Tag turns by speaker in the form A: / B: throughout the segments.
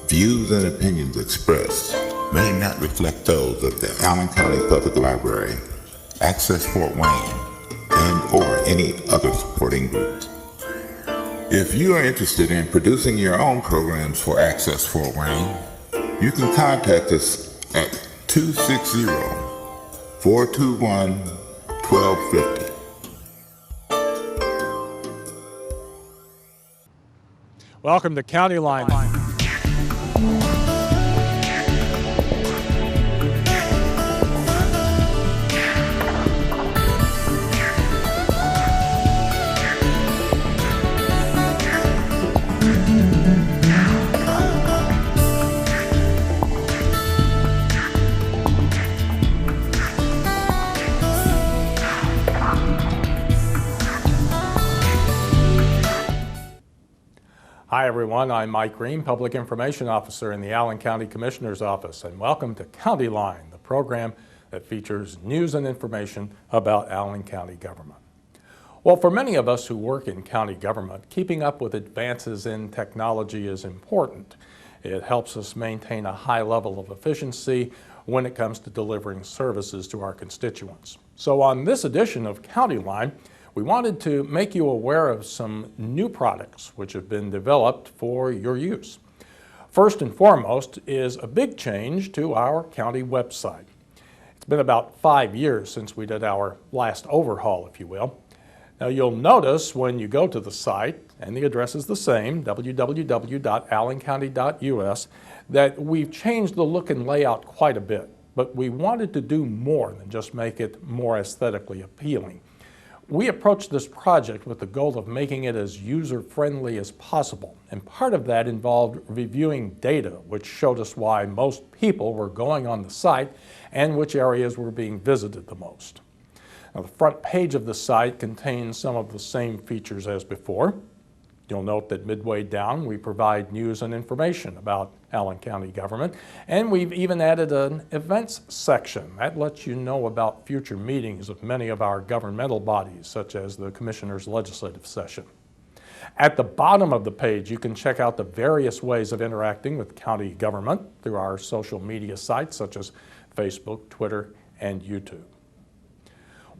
A: Views and opinions expressed may not reflect those of the Allen County Public Library, Access Fort Wayne, and/or any other supporting groups. If you are interested in producing your own programs for Access Fort Wayne, you can contact us at 260-421-1250.
B: Welcome to Countyline. Hi everyone, I'm Mike Green, Public Information Officer in the Allen County Commissioner's Office, and welcome to Countyline, the program that features news and information about Allen County government. Well, for many of us who work in county government, keeping up with advances in technology is important. It helps us maintain a high level of efficiency when it comes to delivering services to our constituents. So on this edition of Countyline, we wanted to make you aware of some new products which have been developed for your use. First and foremost is a big change to our county website. It's been about 5 years since we did our last overhaul, if you will. Now you'll notice when you go to the site, and the address is the same, www.allencounty.us, that we've changed the look and layout quite a bit, but we wanted to do more than just make it more aesthetically appealing. We approached this project with the goal of making it as user-friendly as possible, and part of that involved reviewing data which showed us why most people were going on the site and which areas were being visited the most. Now, the front page of the site contains some of the same features as before. You'll note that midway down we provide news and information about Allen County government, and we've even added an events section. That lets you know about future meetings of many of our governmental bodies, such as the Commissioner's Legislative Session. At the bottom of the page, you can check out the various ways of interacting with county government through our social media sites, such as Facebook, Twitter, and YouTube.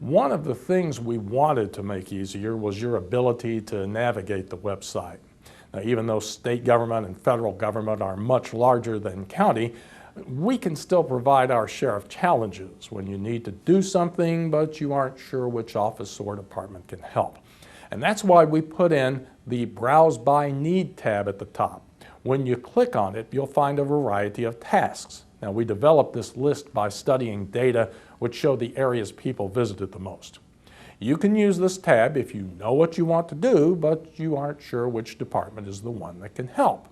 B: One of the things we wanted to make easier was your ability to navigate the website. Now, even though state government and federal government are much larger than county, we can still provide our share of challenges when you need to do something but you aren't sure which office or department can help. And that's why we put in the Browse by Need tab at the top. When you click on it, you'll find a variety of tasks. Now, we developed this list by studying data which show the areas people visited the most. You can use this tab if you know what you want to do, but you aren't sure which department is the one that can help.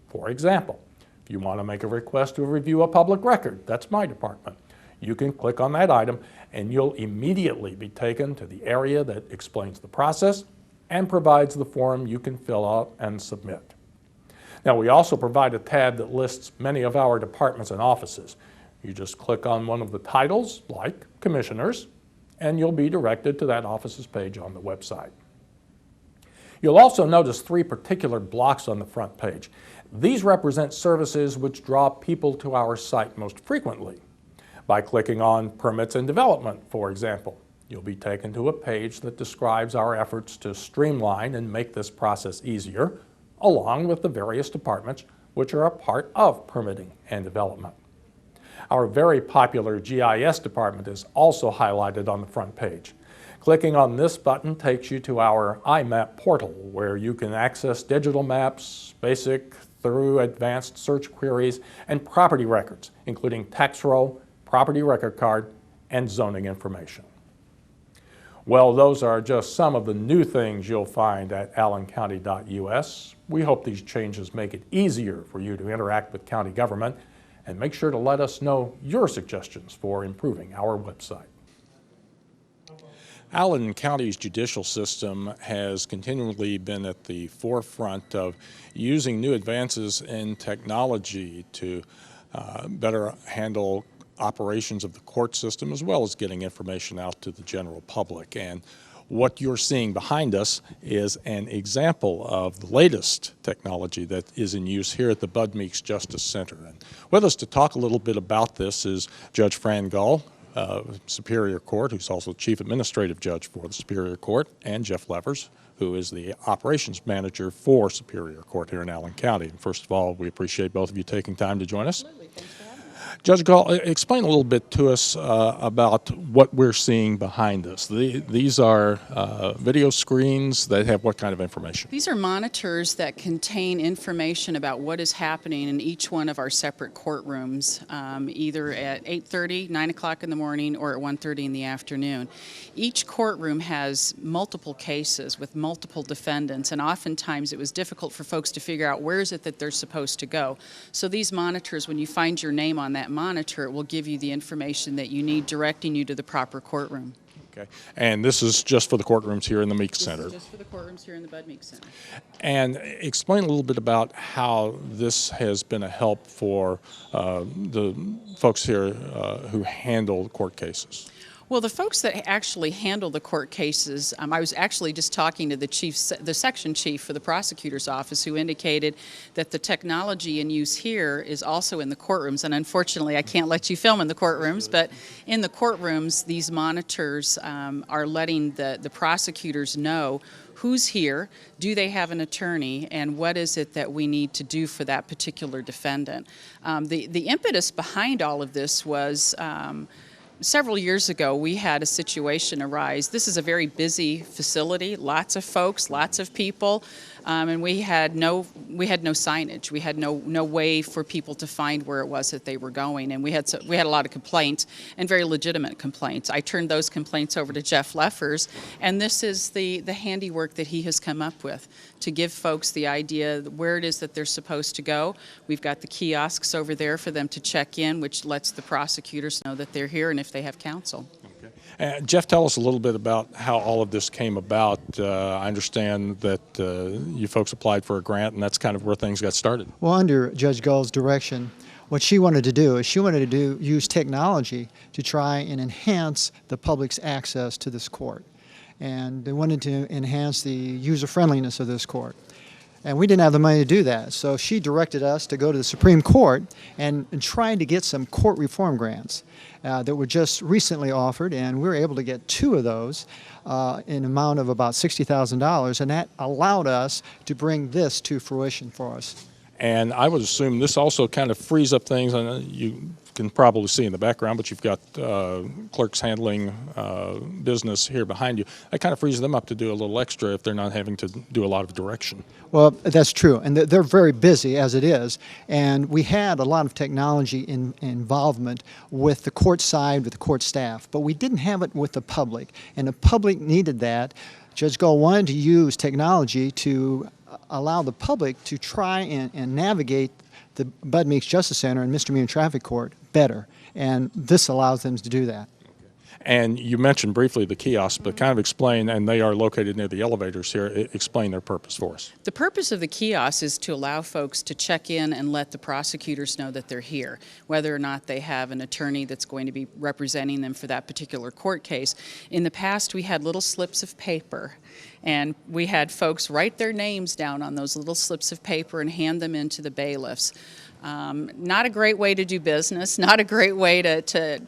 B: For example, if you want to make a request to review a public record, that's my department. You can click on that item and you'll immediately be taken to the area that explains the process and provides the form you can fill out and submit. Now, we also provide a tab that lists many of our departments and offices. You just click on one of the titles, like Commissioners, and you'll be directed to that office's page on the website. You'll also notice 3 particular blocks on the front page. These represent services which draw people to our site most frequently. By clicking on Permits and Development, for example, you'll be taken to a page that describes our efforts to streamline and make this process easier, along with the various departments which are a part of permitting and development. Our very popular GIS department is also highlighted on the front page. Clicking on this button takes you to our iMap portal, where you can access digital maps, basic through advanced search queries, and property records, including tax roll, property record card, and zoning information. Well, those are just some of the new things you'll find at allencounty.us. We hope these changes make it easier for you to interact with county government, and make sure to let us know your suggestions for improving our website. Allen County's judicial system has continually been at the forefront of using new advances in technology to better handle operations of the court system, as well as getting information out to the general public. And What you're seeing behind us is an example of the latest technology that is in use here at the Bud Meeks Justice Center. And with us to talk a little bit about this is Judge Fran Gall, Superior Court, who's also Chief Administrative Judge for the Superior Court, and Jeff Levers, who is the Operations Manager for Superior Court here in Allen County. And first of all, we appreciate both of you taking time to join us.
C: Absolutely. Thanks for having us.
B: Judge Gall, explain a little bit to us about what we're seeing behind us. These are video screens that have what kind of information?
C: These are monitors that contain information about what is happening in each one of our separate courtrooms, either at 8:30, 9 o'clock in the morning, or at 1:30 in the afternoon. Each courtroom has multiple cases with multiple defendants, and oftentimes it was difficult for folks to figure out where is it that they're supposed to go. So these monitors, when you find your name on that monitor, it will give you the information that you need, directing you to the proper courtroom.
B: Okay. And this is just for the courtrooms here in the Meeks Center.
C: This is just for the courtrooms here in the Bud Meeks Center.
B: And explain a little bit about how this has been a help for the folks here who handle court cases.
C: Well, the folks that actually handle the court cases, I was actually just talking to the section chief for the prosecutor's office, who indicated that the technology in use here is also in the courtrooms. And unfortunately, I can't let you film in the courtrooms, but in the courtrooms, these monitors are letting the prosecutors know who's here, do they have an attorney, and what is it that we need to do for that particular defendant. The impetus behind all of this was several years ago, we had a situation arise. This is a very busy facility, lots of folks, lots of people, and we had no signage. We had no way for people to find where it was that they were going, and we had a lot of complaints, and very legitimate complaints. I turned those complaints over to Jeff Levers, and this is the handiwork that he has come up with to give folks the idea where it is that they're supposed to go. We've got the kiosks over there for them to check in, which lets the prosecutors know that they're here and if they have counsel.
B: Okay. Jeff, tell us a little bit about how all of this came about. I understand that you folks applied for a grant, and that's kind of where things got started.
D: Well, under Judge Gall's direction, what she wanted to do is use technology to try and enhance the public's access to this court. And they wanted to enhance the user-friendliness of this court. And we didn't have the money to do that. So she directed us to go to the Supreme Court and try to get some court reform grants that were just recently offered, and we were able to get 2 of those in an amount of about $60,000, and that allowed us to bring this to fruition for us.
B: And I would assume this also kind of frees up things. And you can probably see in the background, but you've got clerks handling business here behind you. That kind of frees them up to do a little extra if they're not having to do a lot of direction.
D: Well, that's true, and they're very busy as it is, and we had a lot of technology involvement with the court side, with the court staff, but we didn't have it with the public, and the public needed that. Judge Gall wanted to use technology to allow the public to try and navigate the Bud Meeks Justice Center and Misdemeanor Traffic Court better, and this allows them to do that.
B: And you mentioned briefly the kiosks, but kind of explain, and they are located near the elevators here, explain their purpose for us.
C: The purpose of the kiosks is to allow folks to check in and let the prosecutors know that they're here, whether or not they have an attorney that's going to be representing them for that particular court case. In the past, we had little slips of paper, and we had folks write their names down on those little slips of paper and hand them into the bailiffs. Not a great way to do business, not a great way to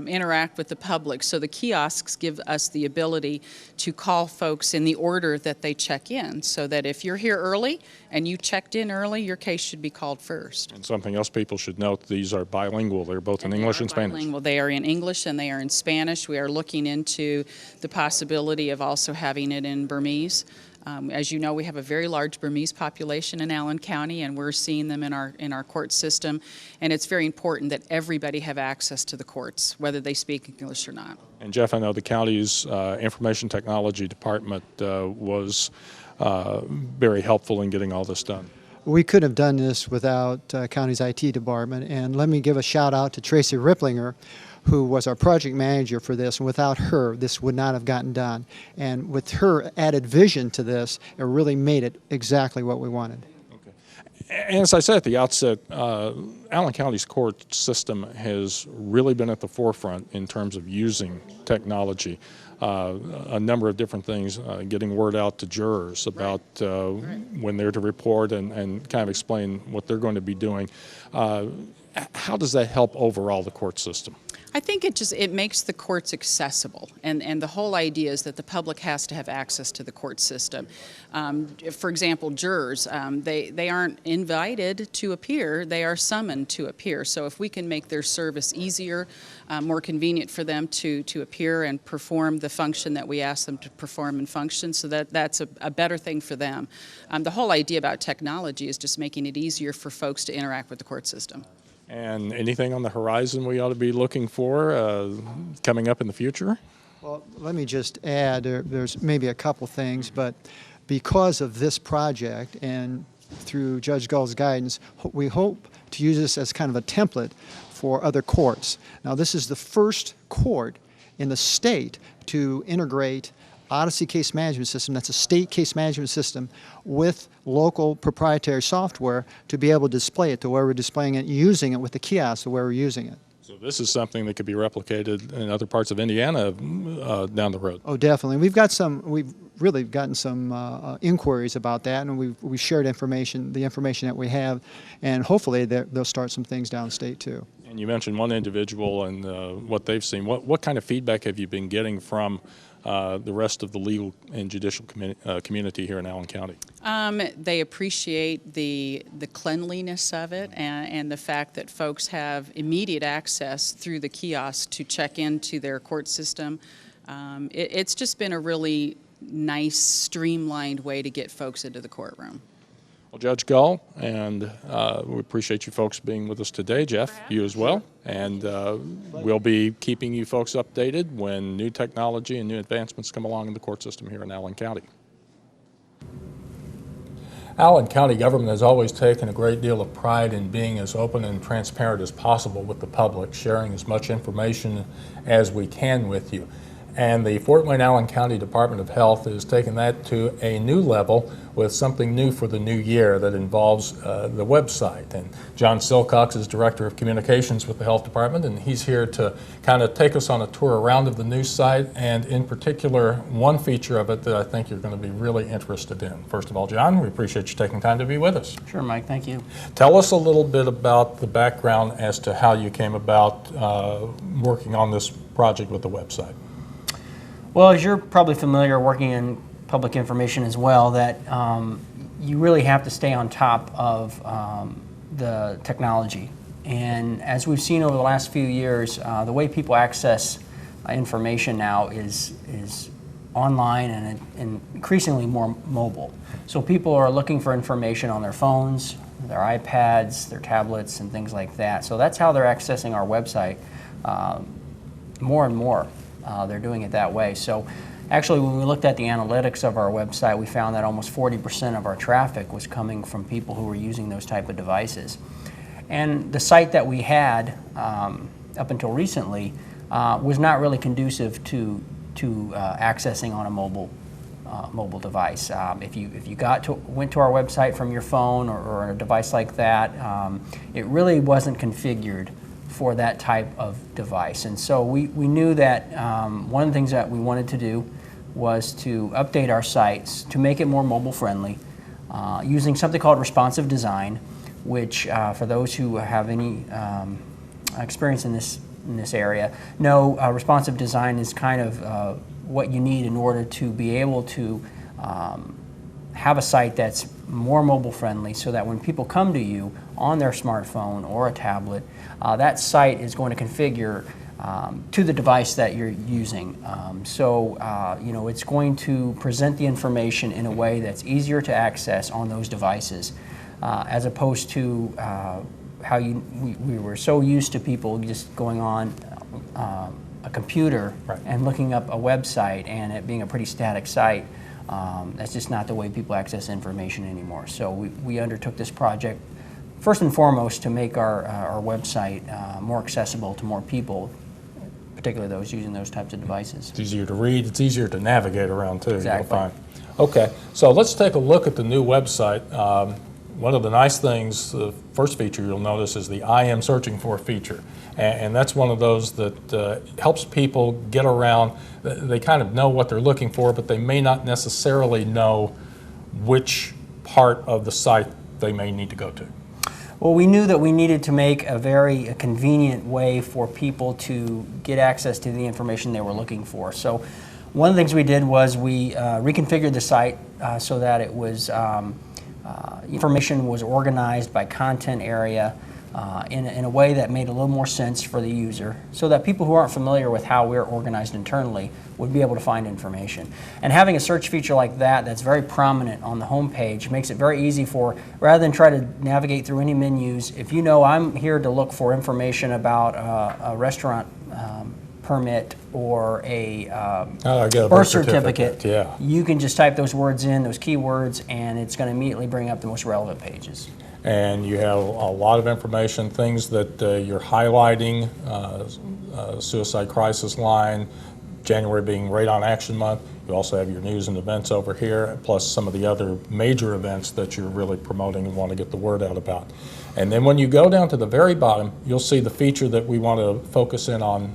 C: interact with the public. So the kiosks give us the ability to call folks in the order that they check in, so that if you're here early and you checked in early, your case should be called first.
B: And something else people should note, these are bilingual. They're both in English and Spanish.
C: Bilingual. They are in English and they are in Spanish. We are looking into the possibility of also having it in Burmese. As you know, we have a very large Burmese population in Allen County, and we're seeing them in our court system. And it's very important that everybody have access to the courts, whether they speak English or not.
B: And Jeff, I know the county's information technology department was very helpful in getting all this done.
D: We couldn't have done this without county's IT department, and let me give a shout out to Tracy Ripplinger, who was our project manager for this, and without her, this would not have gotten done. And with her added vision to this, it really made it exactly what we wanted.
B: Okay. As I said at the outset, Allen County's court system has really been at the forefront in terms of using technology. A number of different things, getting word out to jurors about when they're to report and kind of explain what they're going to be doing. How does that help overall the court system?
C: I think it makes the courts accessible, and the whole idea is that the public has to have access to the court system. For example, jurors, they aren't invited to appear, they are summoned to appear. So if we can make their service easier, more convenient for them to appear and perform the function that we ask them to perform and function, so that's a better thing for them. The whole idea about technology is just making it easier for folks to interact with the court system.
B: And anything on the horizon we ought to be looking for coming up in the future?
D: Well, let me just add, there's maybe a couple things, but because of this project and through Judge Gull's guidance, we hope to use this as kind of a template for other courts. Now, this is the first court in the state to integrate Odyssey case management system, that's a state case management system, with local proprietary software to be able to display it to where we're displaying it, using it with the kiosk to where we're using it.
B: So this is something that could be replicated in other parts of Indiana down the road.
D: Oh, definitely. We've really gotten some inquiries about that, and we've shared information, the information that we have, and hopefully they'll start some things downstate too.
B: And you mentioned one individual and what they've seen. What kind of feedback have you been getting from the rest of the legal and judicial community here in Allen County?
C: They appreciate the cleanliness of it and the fact that folks have immediate access through the kiosk to check into their court system. It's just been a really nice, streamlined way to get folks into the courtroom.
B: Well, Judge Gull, and we appreciate you folks being with us today. Jeff, you as well. And we'll be keeping you folks updated when new technology and new advancements come along in the court system here in Allen County. Allen County government has always taken a great deal of pride in being as open and transparent as possible with the public, sharing as much information as we can with you. And the Fort Wayne Allen County Department of Health has taken that to a new level with something new for the new year that involves the website. And John Silcox is Director of Communications with the Health Department, and he's here to kind of take us on a tour around of the new site, and in particular, one feature of it that I think you're going to be really interested in. First of all, John, we appreciate you taking time to be with us.
E: Sure, Mike, thank you.
B: Tell us a little bit about the background as to how you came about working on this project with the website.
E: Well, as you're probably familiar working in public information as well, that you really have to stay on top of the technology. And as we've seen over the last few years, the way people access information now is online and increasingly more mobile. So people are looking for information on their phones, their iPads, their tablets, and things like that. So that's how they're accessing our website more and more. They're doing it that way. So actually, when we looked at the analytics of our website, we found that almost 40% of our traffic was coming from people who were using those type of devices. And the site that we had up until recently was not really conducive to accessing on a mobile device. If you went to our website from your phone or a device like that, it really wasn't configured for that type of device. And so we knew that one of the things that we wanted to do was to update our sites to make it more mobile friendly using something called responsive design, which for those who have any experience in this area know responsive design is kind of what you need in order to be able to have a site that's more mobile friendly, so that when people come to you on their smartphone or a tablet, that site is going to configure to the device that you're using. It's going to present the information in a way that's easier to access on those devices, as opposed to how we were so used to people just going on a computer and looking up a website and it being a pretty static site. That's just not the way people access information anymore. So we undertook this project first and foremost to make our website more accessible to more people, particularly those using those types of devices.
B: It's easier to read, it's easier to navigate around too.
E: Exactly.
B: You'll find. Okay, so let's take a look at the new website. one of the nice things, the first feature you'll notice is the I am searching for feature. And that's one of those that helps people get around. They kind of know what they're looking for, but they may not necessarily know which part of the site they may need to go to.
E: Well, we knew that we needed to make a very convenient way for people to get access to the information they were looking for. So one of the things we did was we reconfigured the site so that it was information was organized by content area in a way that made a little more sense for the user, so that people who aren't familiar with how we're organized internally would be able to find information. And having a search feature like that that's very prominent on the home page makes it very easy for, rather than try to navigate through any menus, if you know I'm here to look for information about a restaurant permit or a birth certificate,
B: yeah.
E: You can just type those words in, those keywords, and it's going to immediately bring up the most relevant pages.
B: And you have a lot of information, things that you're highlighting, suicide crisis line, January being Radon Action Month. You also have your news and events over here, plus some of the other major events that you're really promoting and want to get the word out about. And then when you go down to the very bottom, you'll see the feature that we want to focus in on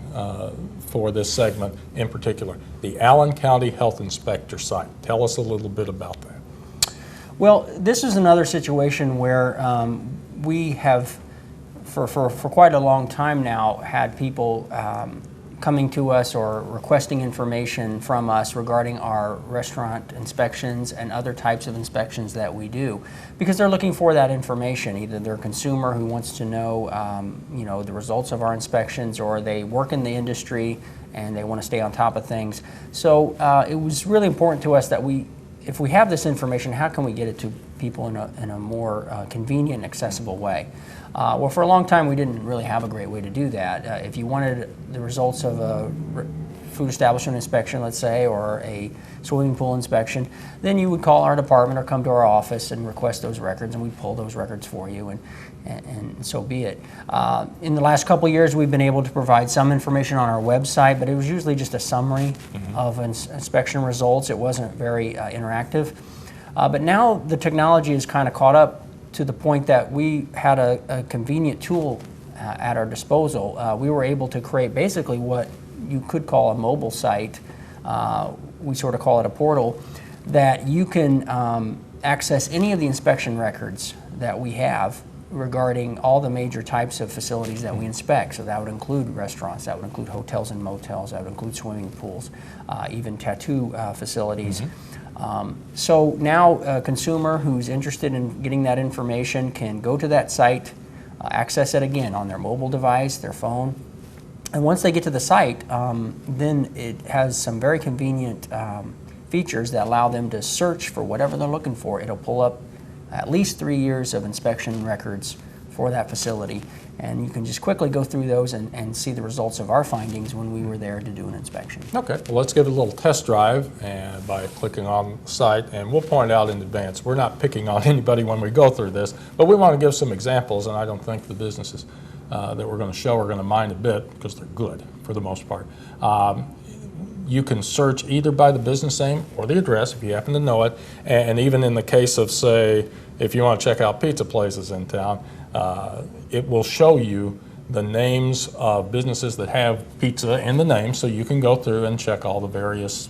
B: for this segment in particular, the Allen County Health Inspector site. Tell us a little bit about that.
E: Well, this is another situation where we have, for quite a long time now, had people coming to us or requesting information from us regarding our restaurant inspections and other types of inspections that we do, because they're looking for that information. Either they're a consumer who wants to know, the results of our inspections, or they work in the industry and they want to stay on top of things. So it was really important to us that if we have this information, how can we get it to people in a more convenient and accessible way? Well, for a long time, we didn't really have a great way to do that. If you wanted the results of a food establishment inspection, let's say, or a swimming pool inspection, then you would call our department or come to our office and request those records, and we'd pull those records for you, and so be it. In the last couple of years, we've been able to provide some information on our website, but it was usually just a summary of inspection results. It wasn't very interactive. But now the technology is kind of caught up to the point that we had a convenient tool at our disposal. We were able to create basically what you could call a mobile site. We sort of call it a portal, that you can access any of the inspection records that we have regarding all the major types of facilities that we inspect. So that would include restaurants, that would include hotels and motels, that would include swimming pools, even tattoo facilities. So now a consumer who's interested in getting that information can go to that site, access it again on their mobile device, their phone, and once they get to the site, then it has some very convenient features that allow them to search for whatever they're looking for. It'll pull up at least 3 years of inspection records for that facility, and you can just quickly go through those and see the results of our findings when we were there to do an inspection.
B: Okay, well, let's give it a little test drive and by clicking on the site, and we'll point out in advance, we're not picking on anybody when we go through this, but we want to give some examples, and I don't think the businesses that we're going to show are going to mind a bit, because they're good for the most part. You can search either by the business name or the address if you happen to know it, and even in the case of, say, if you want to check out pizza places in town, it will show you the names of businesses that have pizza in the name, so you can go through and check all the various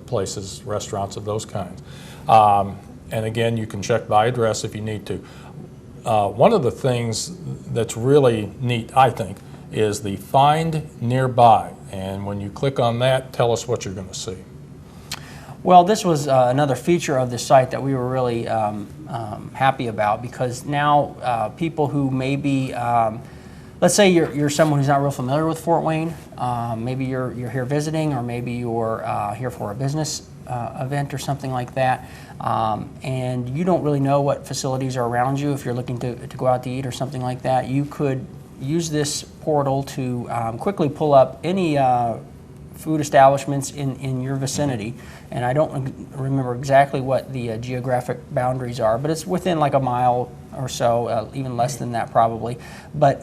B: places, restaurants of those kinds. And again, you can check by address if you need to. One of the things that's really neat, I think, is the Find Nearby. And when you click on that, tell us what you're going to see.
E: Well, this was another feature of the site that we were really happy about, because now people who may be, let's say you're someone who's not real familiar with Fort Wayne, maybe you're here visiting, or maybe you're here for a business event or something like that, and you don't really know what facilities are around you. If you're looking to go out to eat or something like that, you could use this portal to quickly pull up any food establishments in your vicinity. And I don't remember exactly what the geographic boundaries are, but it's within like a mile or so, even less than that probably. But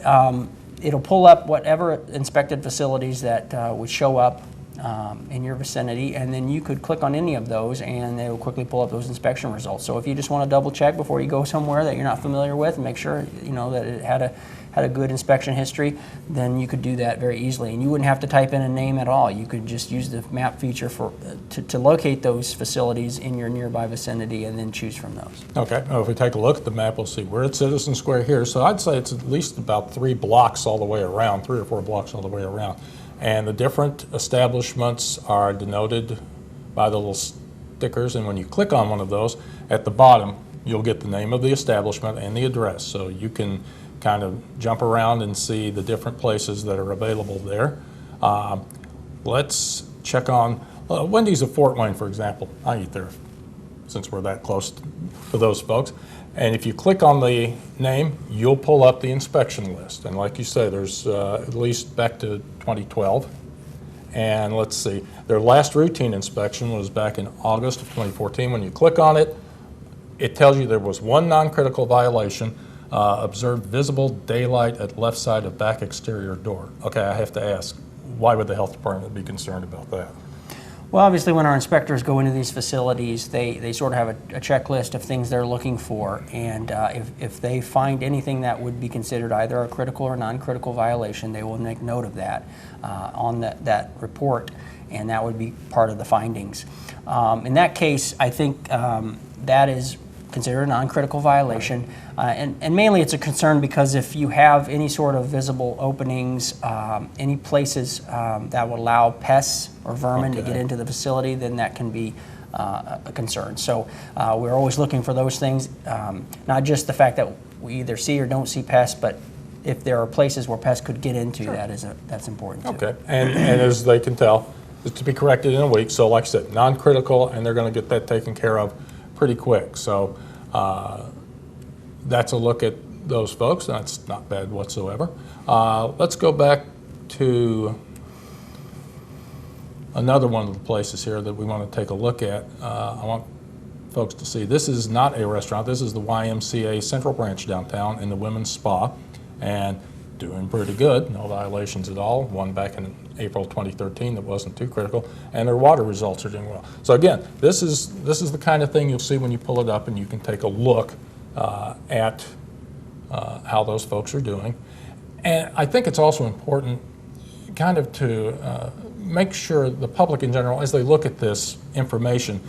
E: it'll pull up whatever inspected facilities that would show up in your vicinity, and then you could click on any of those and they will quickly pull up those inspection results. So if you just want to double check before you go somewhere that you're not familiar with and make sure that it had a good inspection history, then you could do that very easily. And you wouldn't have to type in a name at all. You could just use the map feature to locate those facilities in your nearby vicinity and then choose from those.
B: Okay, well, if we take a look at the map, we'll see we're at Citizen Square here. So I'd say it's at least about 3 blocks all the way around, 3 or 4 blocks all the way around. And the different establishments are denoted by the little stickers. And when you click on one of those, at the bottom, you'll get the name of the establishment and the address. So you can kind of jump around and see the different places that are available there. Let's check on Wendy's of Fort Wayne, for example. I eat there since we're that close to those folks. And if you click on the name, you'll pull up the inspection list. And like you say, there's at least back to 2012. And let's see, their last routine inspection was back in August of 2014. When you click on it, it tells you there was 1 non-critical violation. Observed visible daylight at left side of back exterior door. Okay, I have to ask, why would the health department be concerned about that?
E: Well, obviously when our inspectors go into these facilities, they sort of have a checklist of things they're looking for, and if they find anything that would be considered either a critical or non-critical violation, they will make note of that on that report, and that would be part of the findings. In that case, I think that is considered a non-critical violation, and mainly it's a concern because if you have any sort of visible openings, any places that would allow pests or vermin to get into the facility, then that can be a concern. So we're always looking for those things, not just the fact that we either see or don't see pests, but if there are places where pests could get into, that's important too.
B: Okay, and as they can tell, it's to be corrected in a week. So like I said, non-critical, and they're going to get that taken care of pretty quick. So that's a look at those folks. That's not bad whatsoever. Let's go back to another one of the places here that we want to take a look at. I want folks to see this is not a restaurant. This is the YMCA Central Branch downtown in the Women's Spa, and doing pretty good, no violations at all. One back in April 2013 that wasn't too critical, and their water results are doing well. So again, this is the kind of thing you'll see when you pull it up, and you can take a look at how those folks are doing. And I think it's also important kind of to make sure the public in general, as they look at this information,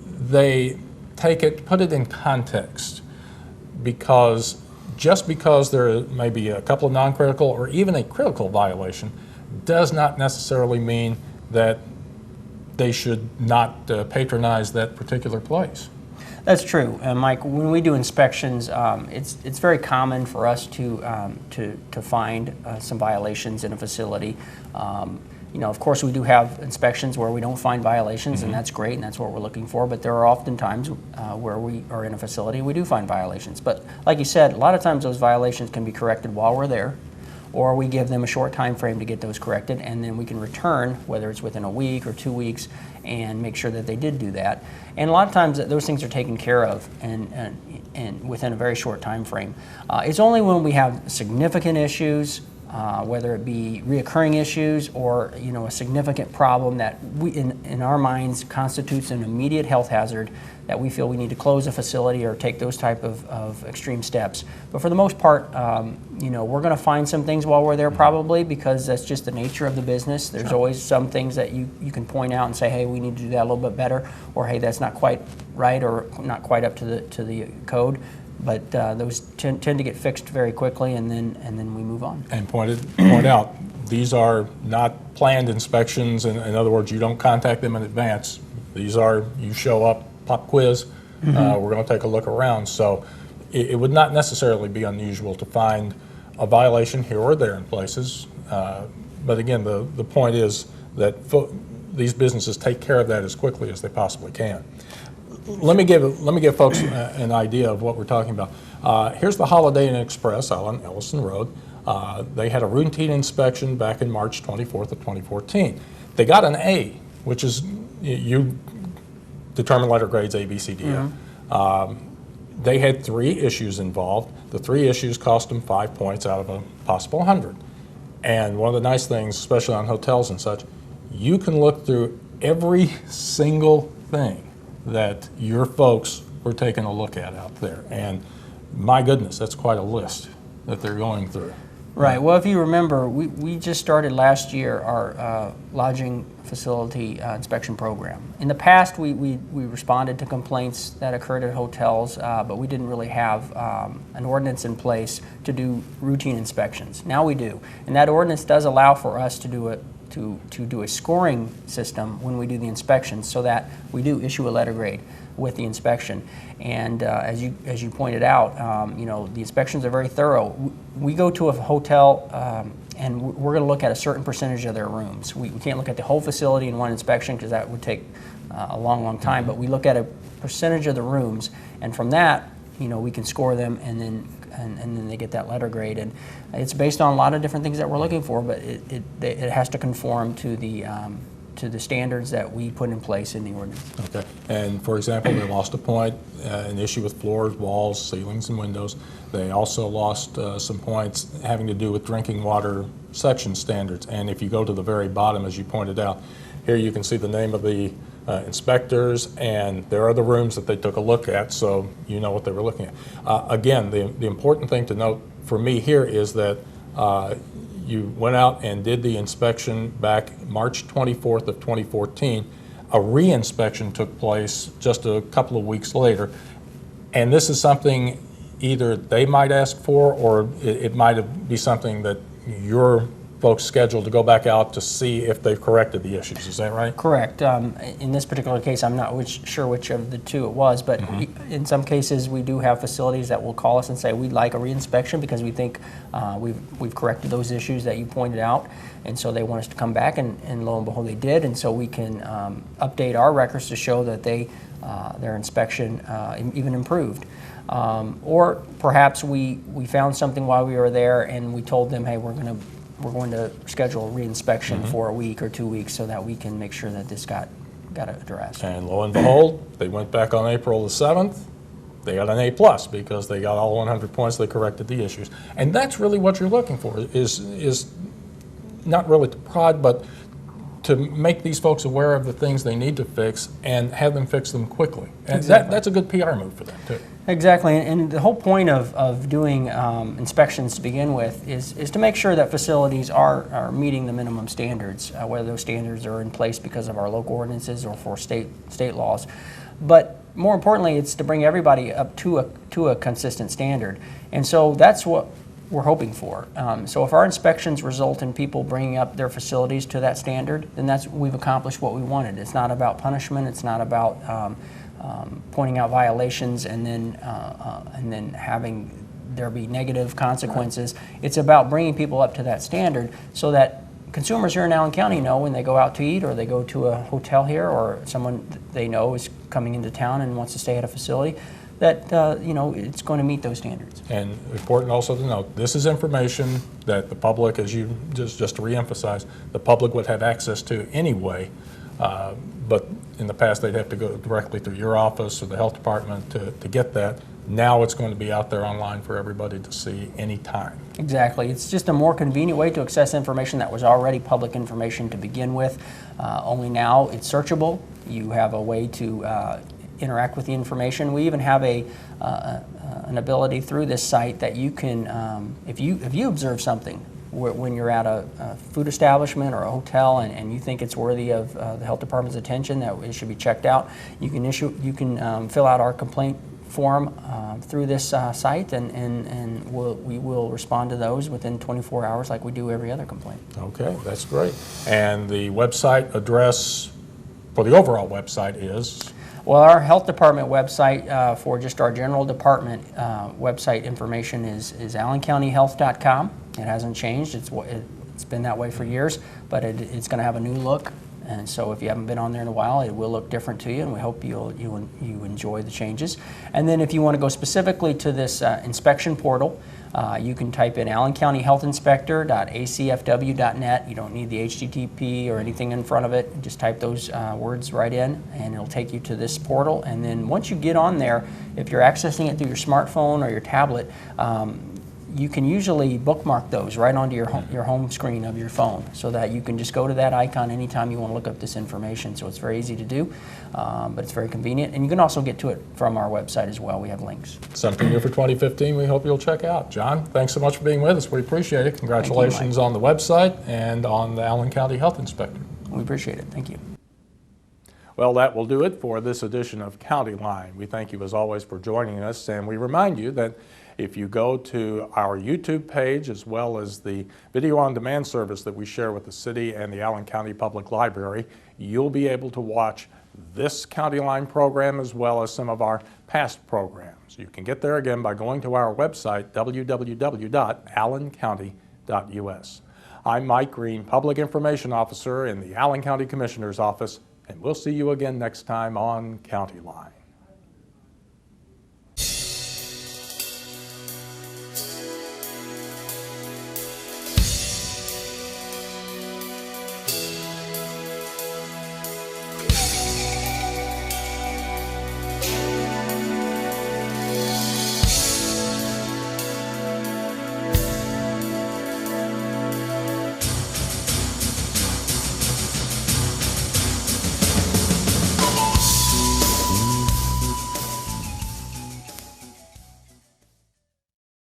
B: they take it, put it in context, because just because there may be a couple of non-critical or even a critical violation does not necessarily mean that they should not patronize that particular place.
E: That's true, Mike. When we do inspections, it's very common for us to find some violations in a facility. Of course, we do have inspections where we don't find violations, and that's great, and that's what we're looking for. But there are often times where we are in a facility and we do find violations. But like you said, a lot of times those violations can be corrected while we're there, or we give them a short time frame to get those corrected, and then we can return, whether it's within a week or 2 weeks, and make sure that they did do that. And a lot of times those things are taken care of and within a very short time frame. It's only when we have significant issues, whether it be reoccurring issues or a significant problem that we, in our minds, constitutes an immediate health hazard, that we feel we need to close a facility or take those type of extreme steps. But for the most part, we're going to find some things while we're there probably, because that's just the nature of the business. There's always some things that you can point out and say, hey, we need to do that a little bit better, or hey, that's not quite right or not quite up to the code. But those tend to get fixed very quickly, and then we move on. And
B: point out, these are not planned inspections. In other words, you don't contact them in advance. These are, you show up, pop quiz, we're going to take a look around. So it would not necessarily be unusual to find a violation here or there in places. But again, the point is that these businesses take care of that as quickly as they possibly can. Let me give folks an idea of what we're talking about. Here's the Holiday Inn Express out on Ellison Road. They had a routine inspection back in March 24th of 2014. They got an A, which is, you determine letter grades A, B, C, D, F. They had 3 issues involved. The 3 issues cost them 5 points out of a possible 100. And one of the nice things, especially on hotels and such, you can look through every single thing that your folks were taking a look at out there. And my goodness, that's quite a list that they're going through.
E: Right. Well, if you remember, we just started last year our lodging facility inspection program. In the past, we responded to complaints that occurred at hotels, but we didn't really have an ordinance in place to do routine inspections. Now we do, and that ordinance does allow for us to do a scoring system when we do the inspections, so that we do issue a letter grade with the inspection. And as you pointed out, you know, the inspections are very thorough. We go to a hotel and we're going to look at a certain percentage of their rooms. We can't look at the whole facility in one inspection because that would take a long time, but we look at a percentage of the rooms, and from that, you know, we can score them, and then they get that letter grade. And it's based on a lot of different things that we're looking for, but it has to conform to the standards that we put in place in the ordinance.
B: Okay. And for example, they lost a point, an issue with floors, walls, ceilings, and windows. They also lost some points having to do with drinking water section standards. And if you go to the very bottom, as you pointed out, here you can see the name of the inspectors, and there are the rooms that they took a look at, so you know what they were looking at. Again, the important thing to note for me here is that you went out and did the inspection back March 24th of 2014. A re-inspection took place just a couple of weeks later, and this is something either they might ask for, or it might be something that your folks scheduled to go back out to see if they've corrected the issues. Is that right?
E: Correct. In this particular case, I'm not sure which of the two it was, but in some cases we do have facilities that will call us and say we'd like a reinspection because we think we've corrected those issues that you pointed out, and so they want us to come back, and lo and behold they did, and so we can update our records to show that their inspection even improved. Or perhaps we found something while we were there and we told them, hey, we're going to schedule a reinspection for a week or 2 weeks so that we can make sure that this got addressed.
B: And lo and behold, they went back on April the 7th. They got an A+ because they got all 100 points. They corrected the issues. And that's really what you're looking for, is not really to prod, but to make these folks aware of the things they need to fix and have them fix them quickly. And
E: Exactly.
B: that's a good PR move for them, too.
E: Exactly, and the whole point of doing inspections to begin with is to make sure that facilities are meeting the minimum standards, whether those standards are in place because of our local ordinances or for state laws. But more importantly, it's to bring everybody up to a consistent standard, and so that's what we're hoping for. So if our inspections result in people bringing up their facilities to that standard, then we've accomplished what we wanted. It's not about punishment. It's not about pointing out violations and then having there be negative consequences. It's about bringing people up to that standard so that consumers here in Allen County know when they go out to eat or they go to a hotel here or someone they know is coming into town and wants to stay at a facility, that you know, it's going to meet those standards.
B: And important also to note, this is information that the public, as you just to reemphasize, the public would have access to anyway. But in the past, they'd have to go directly through your office or the health department to get that. Now it's going to be out there online for everybody to see anytime.
E: Exactly. It's just a more convenient way to access information that was already public information to begin with. Only now it's searchable. You have a way to interact with the information. We even have an ability through this site that you can, if you observe something when you're at a food establishment or a hotel and you think it's worthy of the health department's attention, that it should be checked out, you can fill out our complaint form through this site, and we will respond to those within 24 hours like we do every other complaint.
B: Okay, that's great. And the website address for the overall website is?
E: Well, our health department website for just our general department website information is allencountyhealth.com. It hasn't changed. It's been that way for years, but it's going to have a new look. And so if you haven't been on there in a while, it will look different to you, and we hope you enjoy the changes. And then if you want to go specifically to this inspection portal, you can type in allencountyhealthinspector.acfw.net. You don't need the HTTP or anything in front of it. Just type those words right in, and it'll take you to this portal. And then once you get on there, if you're accessing it through your smartphone or your tablet, you can usually bookmark those right onto your home screen of your phone, so that you can just go to that icon anytime you want to look up this information. So it's very easy to do, but it's very convenient. And you can also get to it from our website as well. We have links.
B: Something new for 2015 we hope you'll check out. John, thanks so much for being with us. We appreciate it. Congratulations on the website and on the Allen County Health Inspector.
E: We appreciate it. Thank you.
B: Well, that will do it for this edition of County Line. We thank you as always for joining us, and we remind you that if you go to our YouTube page as well as the video on demand service that we share with the city and the Allen County Public Library, you'll be able to watch this County Line program as well as some of our past programs. You can get there again by going to our website, www.allencounty.us. I'm Mike Green, Public Information Officer in the Allen County Commissioner's Office, and we'll see you again next time on County Line.